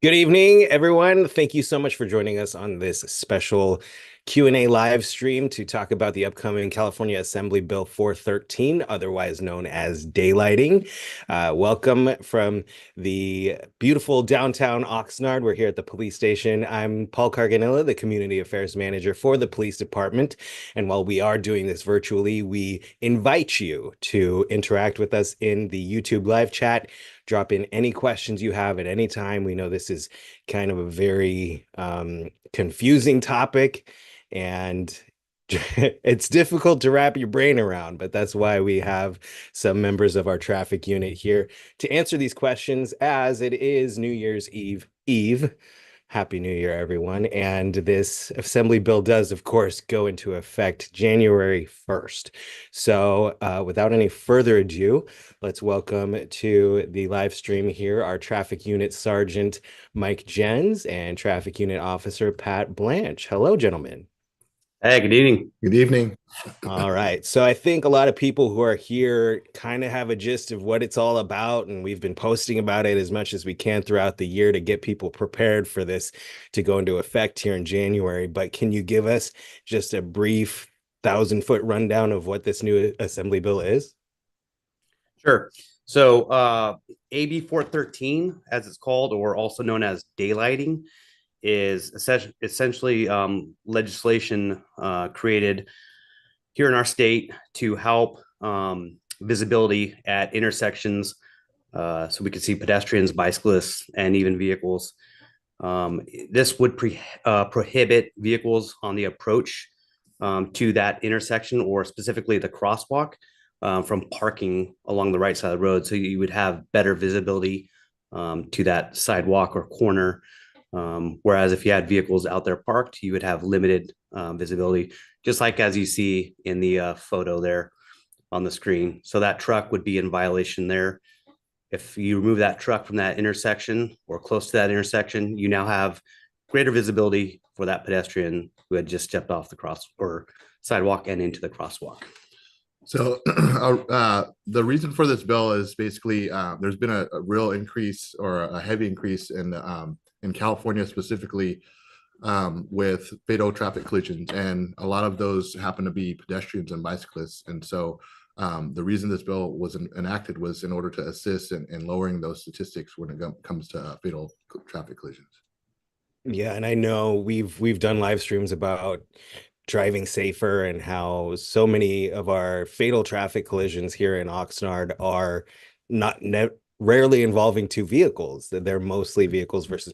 Good evening, everyone. Thank you so much for joining us on this special Q&A live stream to talk about the upcoming California Assembly Bill 413, otherwise known as daylighting. Welcome from the beautiful downtown Oxnard. We're here at the police station. I'm Paul Carganilla, the Community Affairs Manager for the Police Department. And while we are doing this virtually, we invite you to interact with us in the YouTube live chat. Drop in any questions you have at any time. We know this is kind of a very confusing topic, and it's difficult to wrap your brain around, but that's why we have some members of our traffic unit here to answer these questions, as it is New Year's Eve. Happy New Year, everyone. And this Assembly bill does, of course, go into effect January 1st. So without any further ado, let's welcome to the live stream here our Traffic Unit Sergeant Mike Jens and Traffic Unit Officer Pat Blanche. Hello, gentlemen. Hey, good evening. Good evening. All right. So I think a lot of people who are here kind of have a gist of what it's all about, and we've been posting about it as much as we can throughout the year to get people prepared for this to go into effect here in January. But can you give us just a brief 1,000-foot rundown of what this new Assembly bill is? Sure. So AB 413, as it's called, or also known as daylighting, is essentially legislation created here in our state to help visibility at intersections, so we can see pedestrians, bicyclists, and even vehicles. This would prohibit vehicles on the approach to that intersection, or specifically the crosswalk, from parking along the right side of the road. So you would have better visibility to that sidewalk or corner. Whereas if you had vehicles out there parked, you would have limited visibility, just like as you see in the photo there on the screen. So that truck would be in violation there. If you remove that truck from that intersection or close to that intersection, you now have greater visibility for that pedestrian who had just stepped off the cross or sidewalk and into the crosswalk. So the reason for this bill is basically there's been a real increase, or a heavy increase in California specifically, with fatal traffic collisions, and a lot of those happen to be pedestrians and bicyclists. And so the reason this bill was enacted was in order to assist in lowering those statistics when it comes to fatal traffic collisions. Yeah, and I know we've done live streams about driving safer and how so many of our fatal traffic collisions here in Oxnard are not rarely involving two vehicles. They're mostly vehicles versus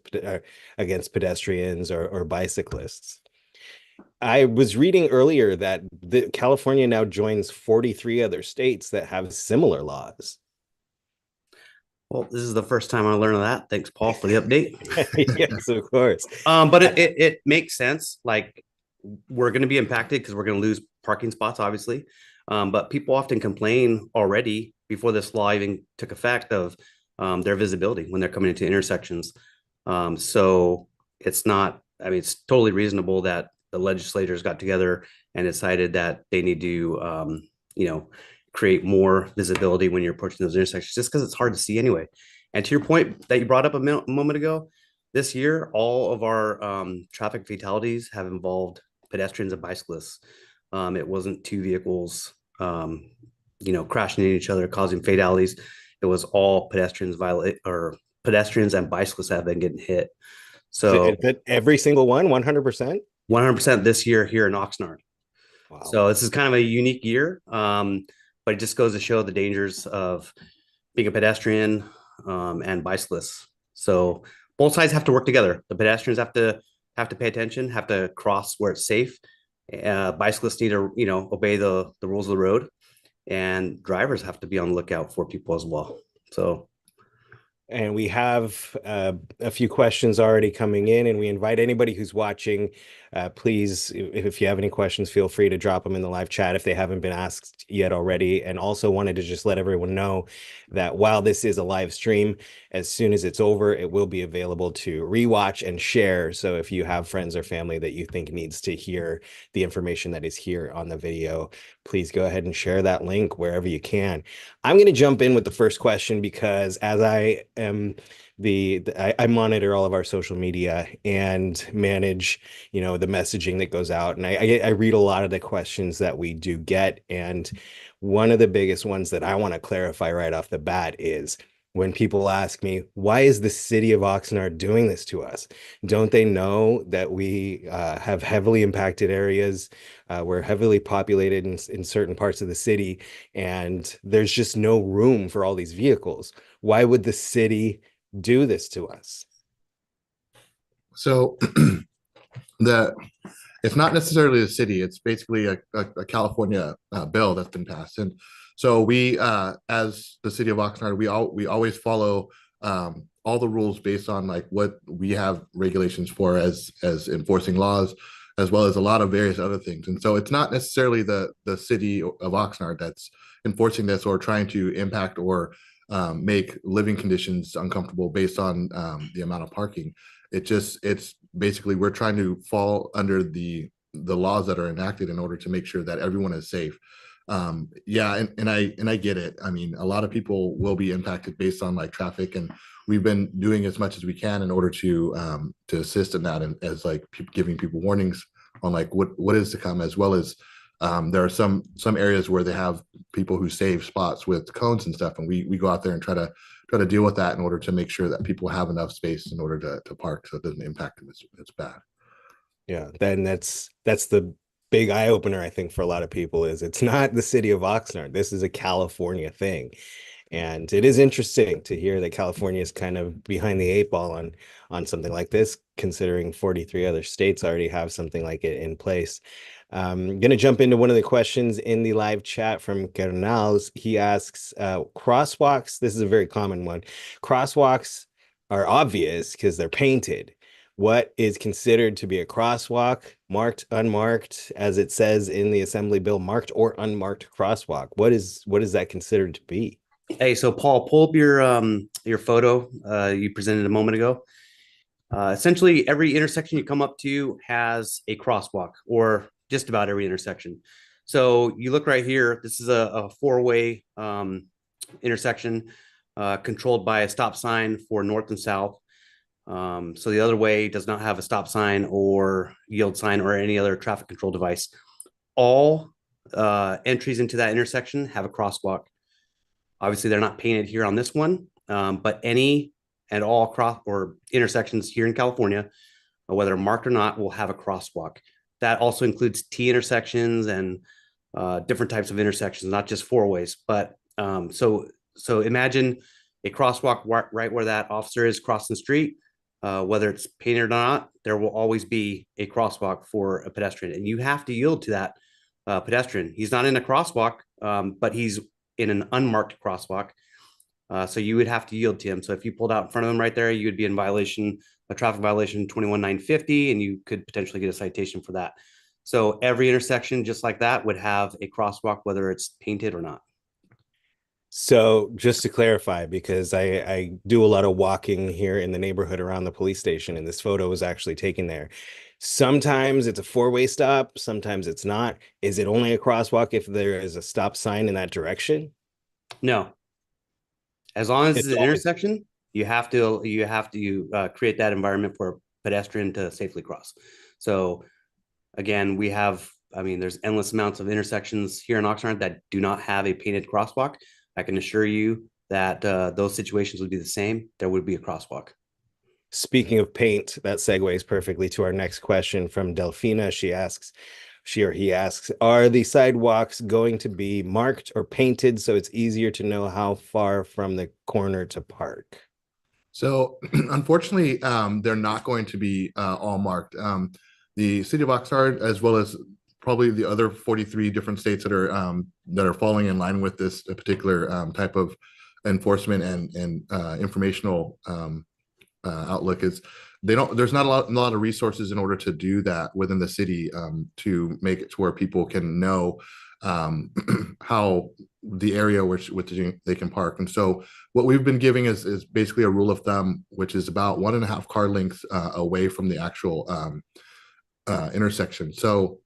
against pedestrians or bicyclists. I was reading earlier that California now joins 43 other states that have similar laws. Well, this is the first time I learned of that. Thanks, Paul, for the update. Yes, of course. But it makes sense. Like, we're going to be impacted because we're going to lose parking spots, obviously. But people often complain already before this law even took effect of their visibility when they're coming into intersections. So it's not, I mean, it's totally reasonable that the legislators got together and decided that they need to, create more visibility when you're approaching those intersections, just because it's hard to see anyway. And to your point that you brought up a moment ago, this year, all of our traffic fatalities have involved pedestrians and bicyclists. It wasn't two vehicles, crashing into each other, causing fatalities. It was all pedestrians and bicyclists have been getting hit. So every single one, 100%? 100% this year here in Oxnard. Wow. So this is kind of a unique year, but it just goes to show the dangers of being a pedestrian and bicyclists. So both sides have to work together. The pedestrians have to pay attention, have to cross where it's safe. Bicyclists need to, obey the rules of the road, and drivers have to be on the lookout for people as well. So, and we have a few questions already coming in, and we invite anybody who's watching, please, if you have any questions, feel free to drop them in the live chat if they haven't been asked yet already. And also wanted to just let everyone know that while this is a live stream, as soon as it's over, it will be available to rewatch and share. So if you have friends or family that you think needs to hear the information that is here on the video, please go ahead and share that link wherever you can. I'm going to jump in with the first question because as I am I monitor all of our social media and manage, the messaging that goes out. And I read a lot of the questions that we do get. And one of the biggest ones that I want to clarify right off the bat is when people ask me, why is the city of Oxnard doing this to us? Don't they know that we have heavily impacted areas? We're heavily populated in certain parts of the city, and there's just no room for all these vehicles. Why would the city do this to us? So the it's not necessarily the city. It's basically a California bill that's been passed. And so we, as the city of Oxnard, we always follow all the rules based on like what we have regulations for as enforcing laws, as well as a lot of various other things. And so it's not necessarily the city of Oxnard that's enforcing this or trying to impact or make living conditions uncomfortable based on the amount of parking. It's basically we're trying to fall under the laws that are enacted in order to make sure that everyone is safe. Yeah, and I get it. I mean, a lot of people will be impacted based on like traffic, and we've been doing as much as we can in order to assist in that, and as like giving people warnings on like what is to come, as well as there are some areas where they have people who save spots with cones and stuff, and we go out there and try to deal with that in order to make sure that people have enough space in order to park so it doesn't impact them as bad. Yeah, then that's the big eye opener, I think, for a lot of people is it's not the city of Oxnard. This is a California thing. And it is interesting to hear that California is kind of behind the eight ball on something like this, considering 43 other states already have something like it in place. I'm going to jump into one of the questions in the live chat from Kernals. He asks, crosswalks, this is a very common one. Crosswalks are obvious because they're painted. What is considered to be a crosswalk, marked, unmarked, as it says in the Assembly Bill, marked or unmarked crosswalk? What is that considered to be? Hey, so Paul, pull up your photo you presented a moment ago. Essentially, every intersection you come up to has a crosswalk, or just about every intersection. So you look right here. This is a four-way intersection controlled by a stop sign for north and south. So the other way does not have a stop sign or yield sign or any other traffic control device. All entries into that intersection have a crosswalk. Obviously, they're not painted here on this one, but any and all cross or intersections here in California, whether marked or not, will have a crosswalk. That also includes T intersections and different types of intersections, not just four ways. But so imagine a crosswalk right where that officer is crossing the street. Whether it's painted or not, there will always be a crosswalk for a pedestrian, and you have to yield to that pedestrian. He's not in a crosswalk, but he's in an unmarked crosswalk. So you would have to yield to him. So if you pulled out in front of him right there, you would be in violation, a traffic violation 21,950, and you could potentially get a citation for that. So every intersection just like that would have a crosswalk, whether it's painted or not. So just to clarify, because I do a lot of walking here in the neighborhood around the police station, and this photo was actually taken there. Sometimes it's a four-way stop, sometimes it's not. Is it only a crosswalk if there is a stop sign in that direction? No. As long as it's an always intersection, you have to create that environment for a pedestrian to safely cross. So again, there's endless amounts of intersections here in Oxnard that do not have a painted crosswalk. I can assure you that those situations would be the same. There would be a crosswalk. Speaking of paint, that segues perfectly to our next question from Delphina. She or he asks, are the sidewalks going to be marked or painted so it's easier to know how far from the corner to park? So unfortunately, they're not going to be all marked. The city of Oxnard, as well as probably the other 43 different states that are falling in line with this particular type of enforcement and informational outlook, is there's not a lot of resources in order to do that within the city to make it to where people can know how the area which they can park. And so what we've been giving is basically a rule of thumb, which is about 1.5 car lengths away from the actual intersection. So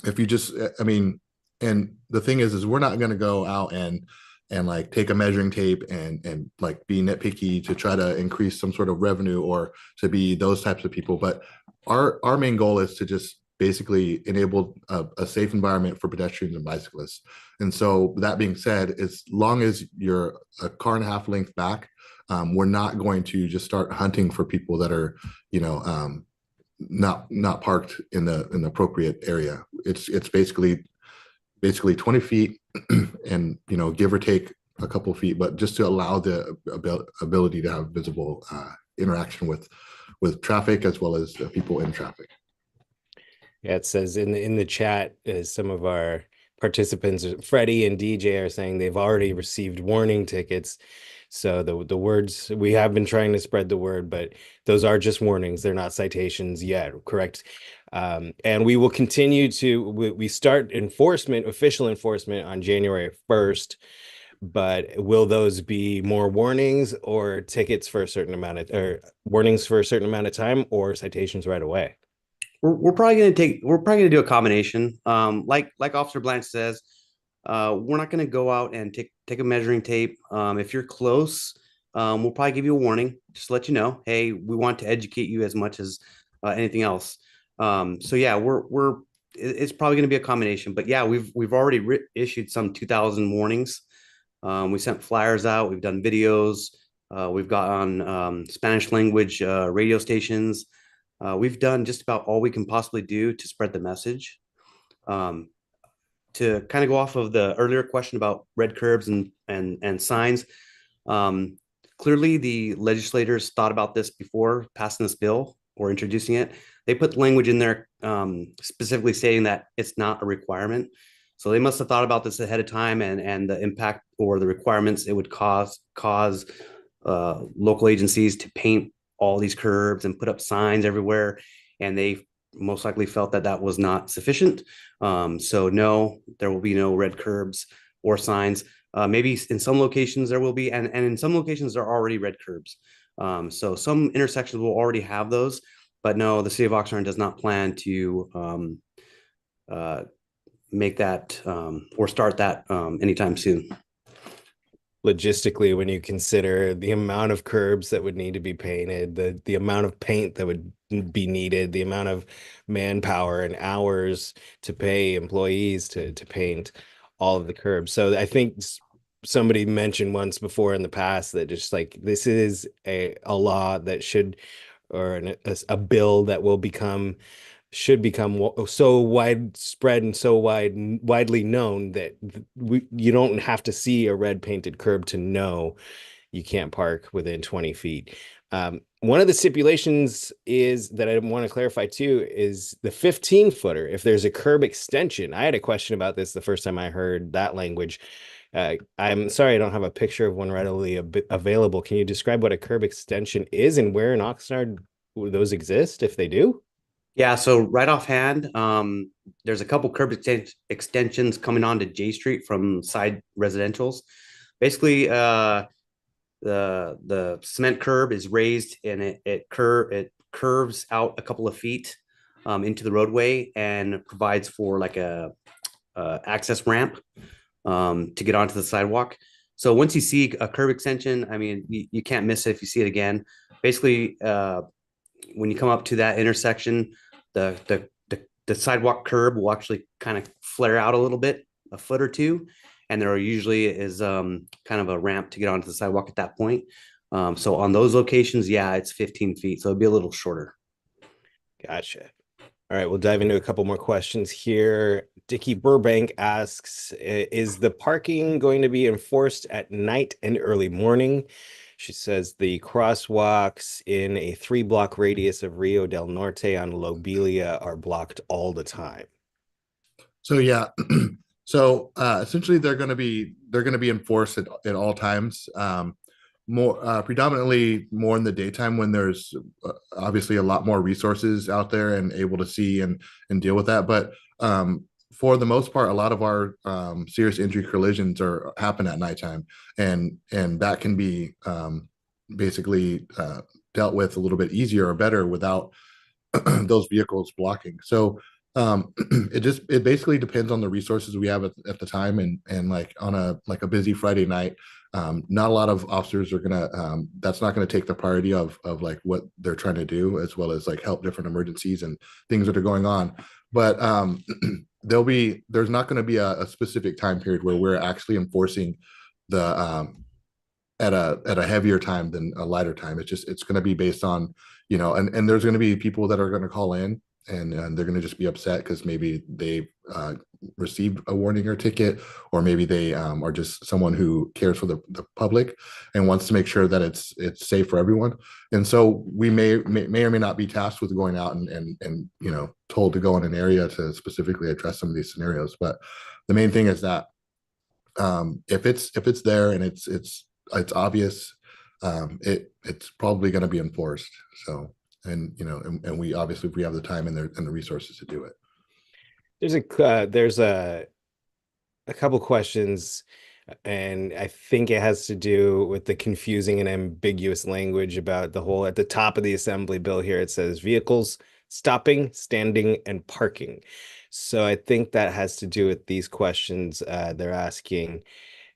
if you just, and the thing is we're not going to go out and like take a measuring tape and like be nitpicky to try to increase some sort of revenue or to be those types of people. But our main goal is to just basically enable a safe environment for pedestrians and bicyclists. And so that being said, as long as you're a car and a half length back, we're not going to just start hunting for people that are, not parked in the appropriate area. It's basically 20 feet and give or take a couple of feet, but just to allow the ability to have visible interaction with traffic as well as people in traffic. Yeah, it says in the chat, some of our participants, Freddie and DJ, are saying they've already received warning tickets. So the words, we have been trying to spread the word, but those are just warnings. They're not citations yet, correct? And we will continue to, we start official enforcement on January 1st, but will those be more warnings or tickets for a certain amount of, or warnings for a certain amount of time, or citations right away? We're probably going to do a combination. Like Officer Blanche says, we're not going to go out and take a measuring tape. If you're close, we'll probably give you a warning, just to let you know, hey, we want to educate you as much as anything else. So yeah, it's probably going to be a combination. But yeah, we've already issued some 2,000 warnings. We sent flyers out. We've done videos. We've got on Spanish language radio stations. We've done just about all we can possibly do to spread the message. To kind of go off of the earlier question about red curbs and signs, clearly the legislators thought about this before passing this bill or introducing it. They put language in there specifically stating that it's not a requirement. So they must have thought about this ahead of time and the impact or the requirements it would cause local agencies to paint all these curbs and put up signs everywhere. And they most likely felt that that was not sufficient. So no, there will be no red curbs or signs. Maybe in some locations there will be, and in some locations there are already red curbs. So some intersections will already have those, but no, the city of Oxnard does not plan to make that or start that anytime soon. Logistically, when you consider the amount of curbs that would need to be painted, the amount of paint that would be needed, the amount of manpower and hours to pay employees to paint all of the curbs. So I think somebody mentioned once before in the past that just like this is a law that should, or a bill that will should become so widespread and so widely known that you don't have to see a red painted curb to know you can't park within 20 feet. One of the stipulations is that I want to clarify too is the 15-footer. If there's a curb extension, I had a question about this the first time I heard that language. I'm sorry, I don't have a picture of one readily available. Can you describe what a curb extension is and where in Oxnard those exist, if they do? Yeah, so right offhand, there's a couple curb extensions coming onto J Street from side residentials. Basically, the cement curb is raised and it curves out a couple of feet into the roadway and provides for like a access ramp to get onto the sidewalk. So once you see a curb extension, I mean, you can't miss it if you see it again. Basically, when you come up to that intersection, the sidewalk curb will actually kind of flare out a little bit, a foot or two, and there usually is kind of a ramp to get onto the sidewalk at that point. So on those locations, yeah, it's 15 feet, so it'd be a little shorter. Gotcha. All right, we'll dive into a couple more questions here. Dickie Burbank asks, is the parking going to be enforced at night and early morning? She says the crosswalks in a 3-block radius of Rio del Norte on Lobelia are blocked all the time. So yeah, so essentially they're going to be enforced at all times. More predominantly more in the daytime when there's obviously a lot more resources out there and able to see and deal with that. But for the most part, a lot of our serious injury collisions happen at nighttime, and that can be basically dealt with a little bit easier or better without those vehicles blocking. So It basically depends on the resources we have at the time, and like on a busy Friday night, not a lot of officers are gonna that's not gonna take the priority of like what they're trying to do, as well as like help different emergencies and things that are going on. But there's not going to be a specific time period where we're actually enforcing the at a heavier time than a lighter time. It's going to be based on, and there's going to be people that are going to call in, and they're going to just be upset because maybe they received a warning or ticket, or maybe they are just someone who cares for the public and wants to make sure that it's safe for everyone. And so we may or may not be tasked with going out and told to go in an area to specifically address some of these scenarios. But the main thing is that if it's there and it's obvious, it's probably going to be enforced. So, and we obviously, if we have the time and the resources to do it. There's a couple questions, and I think it has to do with the confusing and ambiguous language about the whole. At the top of the assembly bill here, it says vehicles stopping, standing, and parking. So I think that has to do with these questions they're asking.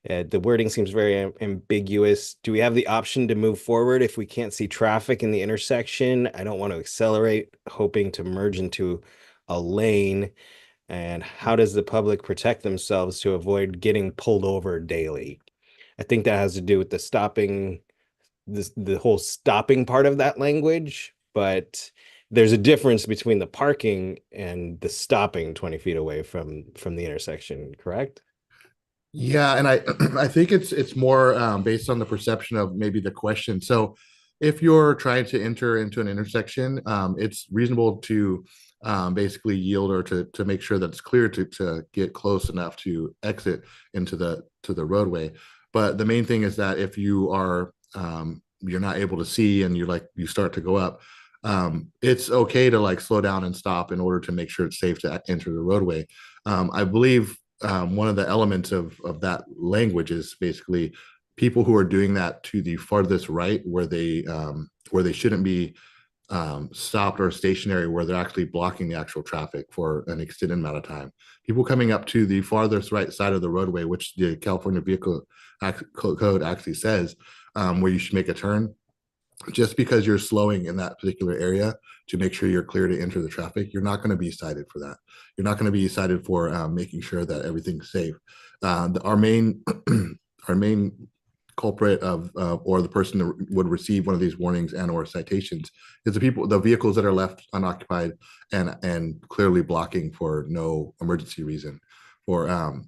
The wording seems very ambiguous. Do we have the option to move forward if we can't see traffic in the intersection? I don't want to accelerate, hoping to merge into a lane. And how does the public protect themselves to avoid getting pulled over daily? I think that has to do with the whole stopping part of that language, but there's a difference between the parking and the stopping 20 feet away from the intersection, correct? Yeah, and I think it's more based on the perception of maybe the question. So if you're trying to enter into an intersection, it's reasonable to basically yield, or to make sure that it's clear to get close enough to exit into the roadway. But the main thing is that if you're not able to see and you start to go up, it's okay to like slow down and stop in order to make sure it's safe to enter the roadway. I believe one of the elements of that language is basically people who are doing that to the farthest right, where they shouldn't be stopped or stationary, where they're actually blocking the actual traffic for an extended amount of time. People coming up to the farthest right side of the roadway, which the California Vehicle Code actually says, where you should make a turn. Just because you're slowing in that particular area to make sure you're clear to enter the traffic, you're not going to be cited for that. You're not going to be cited for making sure that everything's safe. Our main our main culprit of or the person that would receive one of these warnings and or citations is the vehicles that are left unoccupied and clearly blocking for no emergency reason, or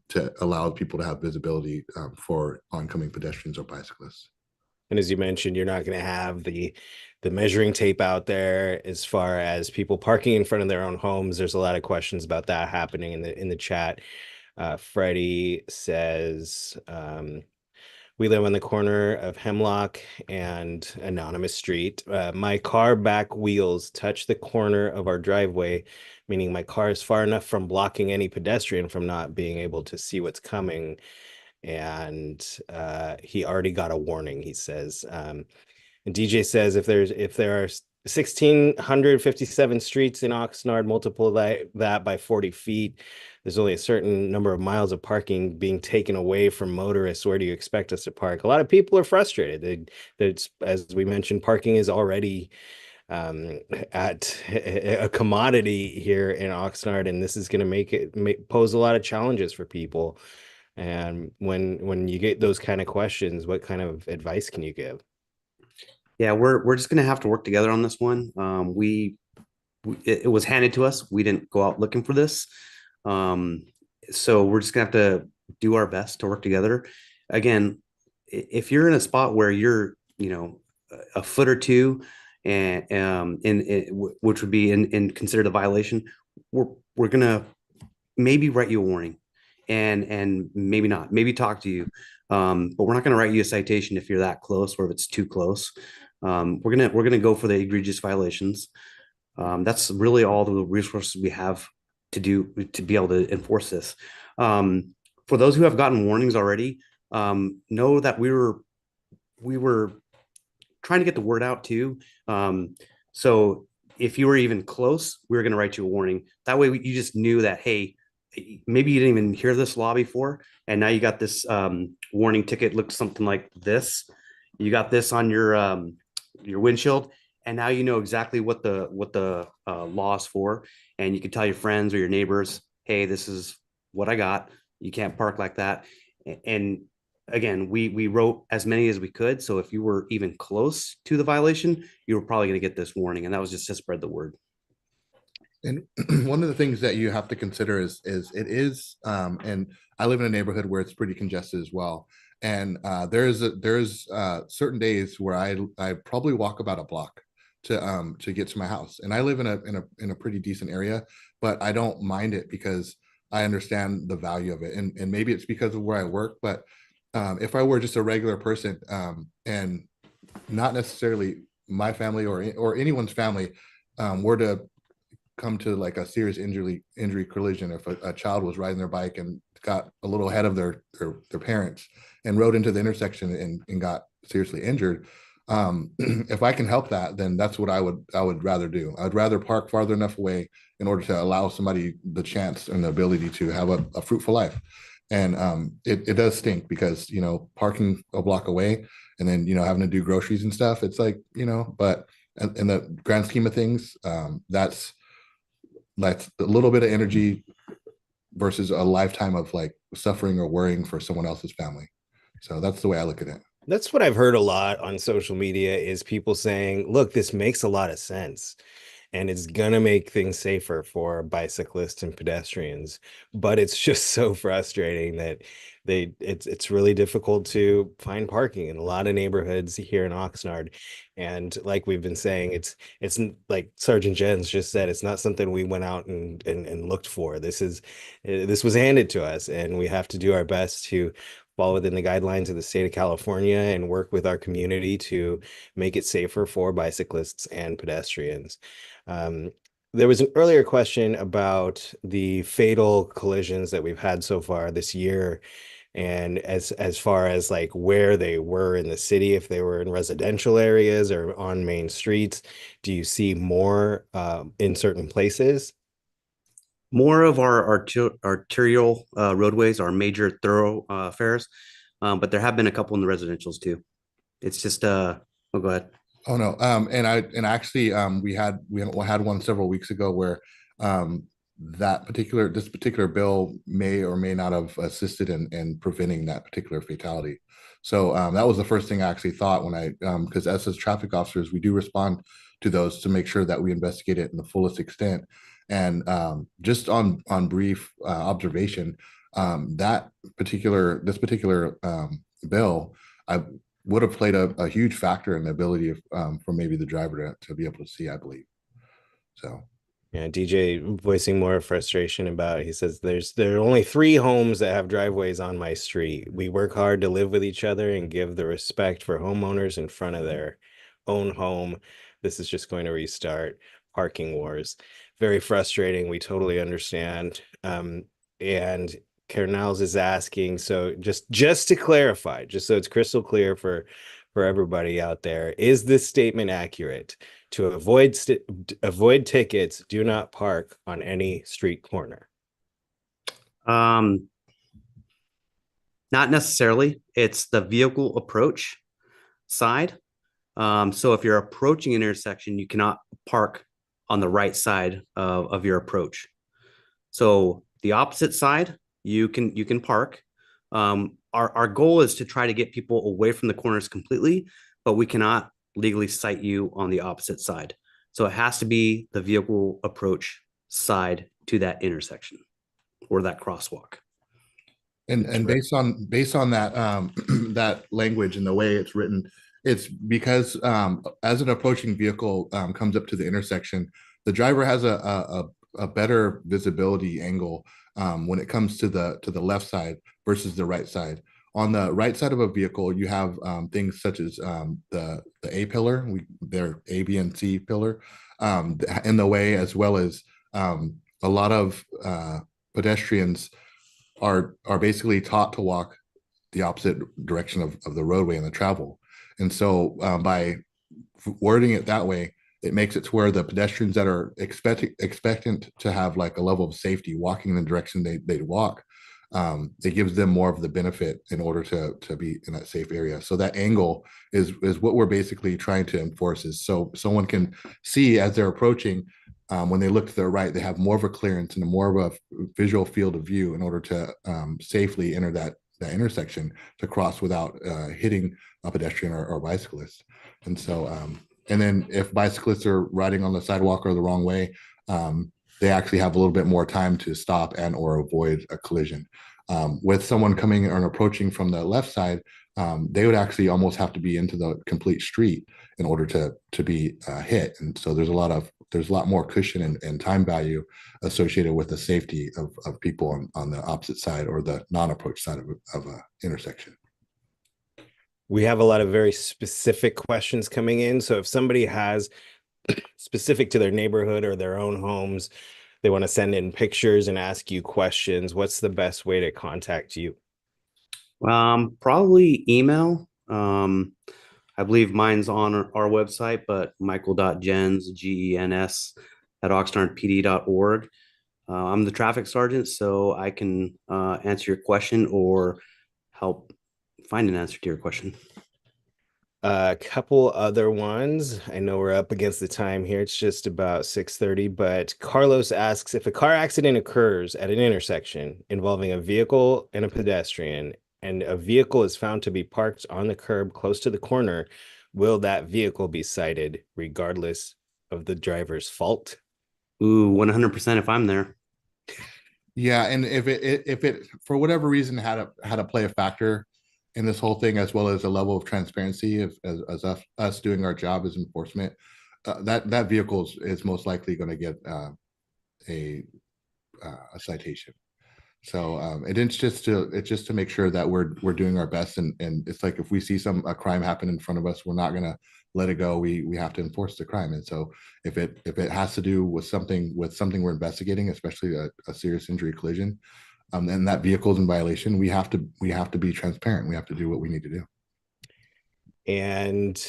to allow people to have visibility for oncoming pedestrians or bicyclists. And as you mentioned, you're not going to have the measuring tape out there as far as people parking in front of their own homes. There's a lot of questions about that happening in the chat. Freddie says, we live on the corner of Hemlock and Anonymous Street. My car back wheels touch the corner of our driveway, meaning my car is far enough from blocking any pedestrian from not being able to see what's coming. And he already got a warning, he says. And DJ says if there are 1,657 streets in Oxnard, multiple that by 40 feet, there's only a certain number of miles of parking being taken away from motorists. Where do you expect us to park? A lot of people are frustrated. As we mentioned, parking is already at a commodity here in Oxnard, and this is going to pose a lot of challenges for people. And when you get those kind of questions, what kind of advice can you give? Yeah, we're just gonna have to work together on this one. It was handed to us. We didn't go out looking for this. So we're just gonna have to do our best to work together. Again, if you're in a spot where you're, a foot or two, and which would be in considered a violation, we're gonna maybe write you a warning, and maybe not, maybe talk to you. But we're not gonna write you a citation if you're that close, or if it's too close. We're gonna go for the egregious violations. That's really all the resources we have to be able to enforce this. For those who have gotten warnings already, know that we were trying to get the word out too. So if you were even close, we were going to write you a warning. That way you just knew that, hey, maybe you didn't even hear this law before, and now you got this warning ticket, looks something like this. You got this on your windshield, and now you know exactly what the law is for, and you can tell your friends or your neighbors, hey, this is what I got. You can't park like that. And again, we wrote as many as we could. So if you were even close to the violation, you were probably going to get this warning, and that was just to spread the word. And one of the things that you have to consider is it is, and I live in a neighborhood where it's pretty congested as well. And there's certain days where I probably walk about a block to get to my house. And I live in a pretty decent area, but I don't mind it because I understand the value of it. And maybe it's because of where I work, but if I were just a regular person, and not necessarily my family or anyone's family, were to come to like a serious injury collision, if a child was riding their bike and got a little ahead of their parents and rode into the intersection and got seriously injured, if I can help that, then that's what I would rather do. I'd rather park farther enough away in order to allow somebody the chance and the ability to have a fruitful life. And it does stink because, parking a block away and then, having to do groceries and stuff, it's like, but in the grand scheme of things, that's a little bit of energy versus a lifetime of like suffering or worrying for someone else's family. So that's the way I look at it. That's what I've heard a lot on social media is people saying, look, this makes a lot of sense and it's gonna make things safer for bicyclists and pedestrians. But it's just so frustrating that it's really difficult to find parking in a lot of neighborhoods here in Oxnard. And like we've been saying, like Sergeant Jens just said, it's not something we went out and looked for. This was handed to us, and we have to do our best to fall within the guidelines of the state of California and work with our community to make it safer for bicyclists and pedestrians. Um, there was an earlier question about the fatal collisions that we've had so far this year, and as far as like where they were in the city, if they were in residential areas or on main streets, do you see more in certain places? More of our arterial roadways are major thoroughfares, but there have been a couple in the residentials too. It's just oh, go ahead. Oh no. And actually, we had one several weeks ago where this particular bill may or may not have assisted in preventing that particular fatality. So that was the first thing I actually thought when because as traffic officers, we do respond to those to make sure that we investigate it in the fullest extent. And just on brief observation, this particular bill, I would have played a huge factor in the ability of for maybe the driver to be able to see, I believe. So Yeah, DJ voicing more frustration about it. He says there are only 3 homes that have driveways on my street. We work hard to live with each other and give the respect for homeowners in front of their own home. This is just going to restart parking wars. Very frustrating. We totally understand. And Kernels is asking, so just to clarify, just so it's crystal clear for everybody out there, is this statement accurate? To avoid tickets, do not park on any street corner. Not necessarily. It's the vehicle approach side. So if you're approaching an intersection, you cannot park on the right side of your approach. So the opposite side, you can park. Our goal is to try to get people away from the corners completely, but we cannot legally cite you on the opposite side. So it has to be the vehicle approach side to that intersection or that crosswalk. And based on that that language and the way it's written, it's because as an approaching vehicle comes up to the intersection, the driver has a better visibility angle when it comes to the left side versus the right side. On the right side of a vehicle, you have things such as the A pillar, their A, B, and C pillar in the way, as well as a lot of pedestrians are basically taught to walk the opposite direction of the roadway and the travel. And so by wording it that way, It makes it to where the pedestrians that are expectant to have like a level of safety walking in the direction they walk, it gives them more of the benefit in order to be in that safe area. So that angle is what we're basically trying to enforce, is so someone can see as they're approaching, when they look to their right, they have more of a clearance and more of a visual field of view in order to safely enter that intersection to cross without hitting a pedestrian or bicyclist. And so, and then if bicyclists are riding on the sidewalk or the wrong way, they actually have a little bit more time to stop and or avoid a collision. With someone coming or approaching from the left side, they would actually almost have to be into the complete street in order to be hit. And so there's a lot more cushion and time value associated with the safety of people on the opposite side or the non-approach side of a intersection. We have a lot of very specific questions coming in. So if somebody has specific to their neighborhood or their own homes, they want to send in pictures and ask you questions, what's the best way to contact you? Probably email. I believe mine's on our website, but michael.gens, gens, at oxnardpd.org. I'm the traffic sergeant, so I can answer your question or help find an answer to your question. A couple other ones. I know we're up against the time here. It's just about 6:30, but Carlos asks, if a car accident occurs at an intersection involving a vehicle and a pedestrian, and a vehicle is found to be parked on the curb close to the corner, will that vehicle be cited regardless of the driver's fault? Ooh, 100% if I'm there. Yeah, and if it for whatever reason had to play a factor in this whole thing, as well as a level of transparency as us doing our job as enforcement, that vehicle is most likely going to get a citation. So it's just to make sure that we're doing our best, and it's like if we see a crime happen in front of us, we're not going to let it go. We have to enforce the crime. And so if it has to do with something we're investigating, especially a serious injury collision, and that vehicle's in violation, we have to be transparent. We have to do what we need to do. And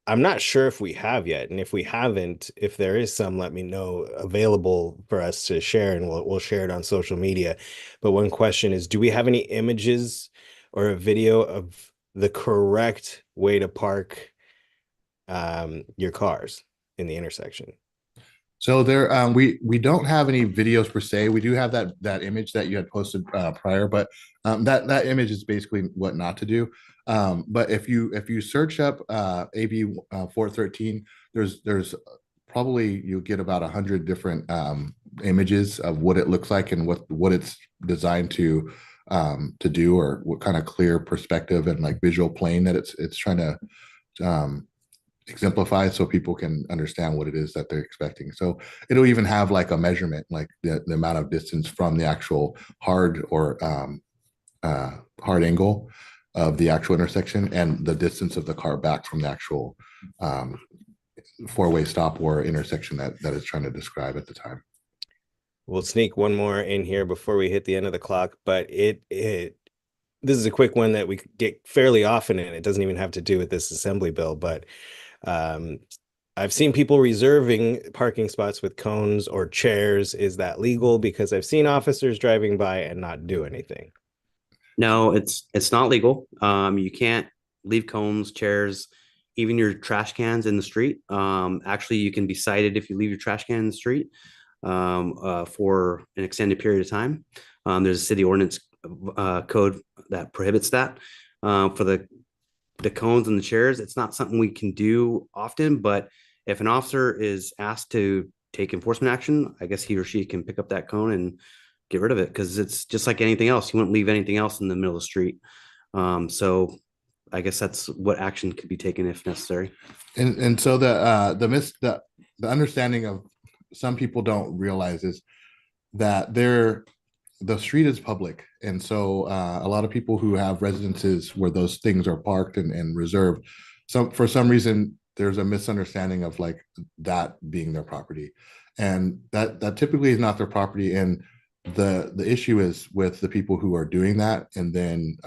I'm not sure if we have yet, and if we haven't, if there is some, let me know, available for us to share, and we'll share it on social media. But one question is, do we have any images or a video of the correct way to park your cars in the intersection? So there, we don't have any videos per se. We do have that image that you had posted prior, but that image is basically what not to do. But if you search up AB 413, there's probably you'll get about 100 different images of what it looks like and what it's designed to do, or what kind of clear perspective and like visual plane that it's trying to exemplify, so people can understand what it is that they're expecting. So it'll even have like a measurement, like the amount of distance from the actual hard or hard angle of the actual intersection, and the distance of the car back from the actual four-way stop or intersection that it's trying to describe at the time. We'll sneak one more in here before we hit the end of the clock, but this is a quick one that we get fairly often, and it doesn't even have to do with this assembly bill, but I've seen people reserving parking spots with cones or chairs. Is that legal? Because I've seen officers driving by and not do anything. No, it's not legal. You can't leave cones, chairs, even your trash cans in the street. Actually, you can be cited if you leave your trash can in the street for an extended period of time. There's a city ordinance code that prohibits that. For the cones and the chairs, it's not something we can do often, but if an officer is asked to take enforcement action, I guess he or she can pick up that cone and get rid of it, because it's just like anything else. You wouldn't leave anything else in the middle of the street. So I guess that's what action could be taken if necessary. And so the understanding of some people don't realize is that the street is public, and so a lot of people who have residences where those things are parked and reserved, for some reason there's a misunderstanding of like that being their property, and that typically is not their property. And the issue is with the people who are doing that, and then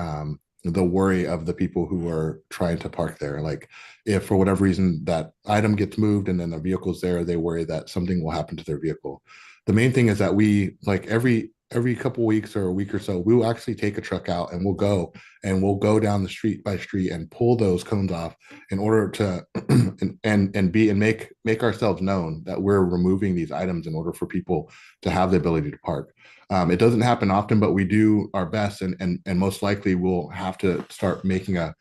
the worry of the people who are trying to park there. Like if for whatever reason that item gets moved and then the vehicle's there, they worry that something will happen to their vehicle. The main thing is that we like every couple weeks or a week or so, we'll actually take a truck out and we'll go down the street by street and pull those cones off in order to and make ourselves known that we're removing these items in order for people to have the ability to park. It doesn't happen often, but we do our best, and most likely we'll have to start making a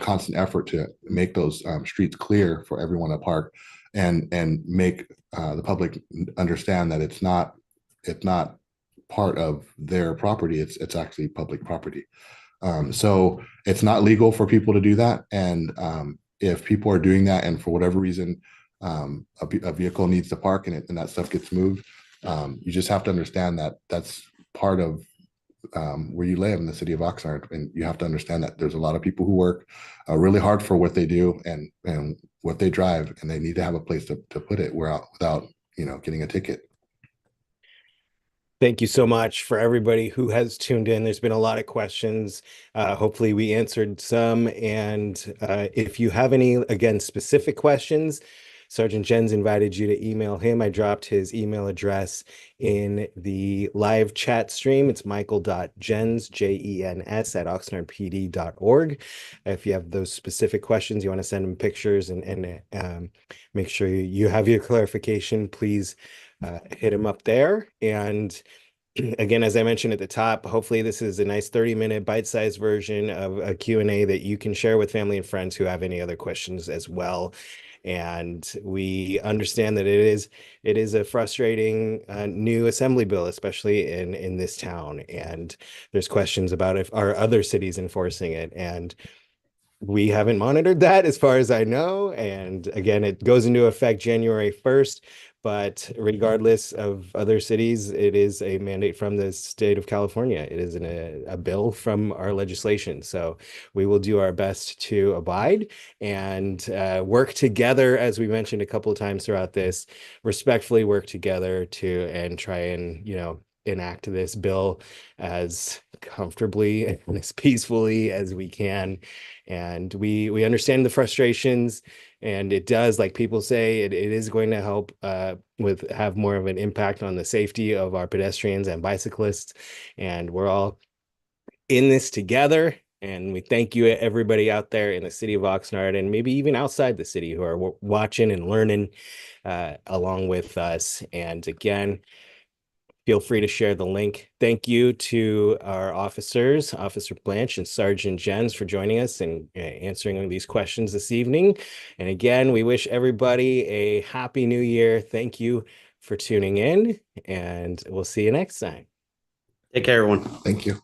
constant effort to make those streets clear for everyone to park, and make the public understand that it's not part of their property. It's actually public property. So it's not legal for people to do that, and if people are doing that, and for whatever reason a vehicle needs to park and that stuff gets moved. You just have to understand that that's part of where you live in the city of Oxnard, and you have to understand that there's a lot of people who work really hard for what they do and what they drive, and they need to have a place to put it without getting a ticket. Thank you so much for everybody who has tuned in. There's been a lot of questions. Hopefully we answered some. And if you have any, again, specific questions, Sergeant Jens invited you to email him. I dropped his email address in the live chat stream. It's michael.jens, Jens, at oxnardpd.org. If you have those specific questions, you want to send him pictures and make sure you have your clarification, please hit him up there. And again, as I mentioned at the top, hopefully this is a nice 30-minute bite-sized version of a Q&A that you can share with family and friends who have any other questions as well. And we understand that it is a frustrating new assembly bill, especially in this town. And there's questions about if are other cities enforcing it. And we haven't monitored that as far as I know. And again, it goes into effect January 1st. But regardless of other cities, it is a mandate from the state of California. It is a bill from our legislation. So we will do our best to abide and work together, as we mentioned a couple of times throughout this, respectfully work together and try and, enact this bill as comfortably and as peacefully as we can. And we understand the frustrations, and it does, like people say, it is going to help have more of an impact on the safety of our pedestrians and bicyclists. And we're all in this together. And we thank you, everybody out there in the city of Oxnard, and maybe even outside the city, who are watching and learning along with us. And again, feel free to share the link. Thank you to our officers, Officer Blanche and Sergeant Jens, for joining us and answering these questions this evening. And again, we wish everybody a happy new year. Thank you for tuning in, and we'll see you next time. Take care, everyone. Thank you.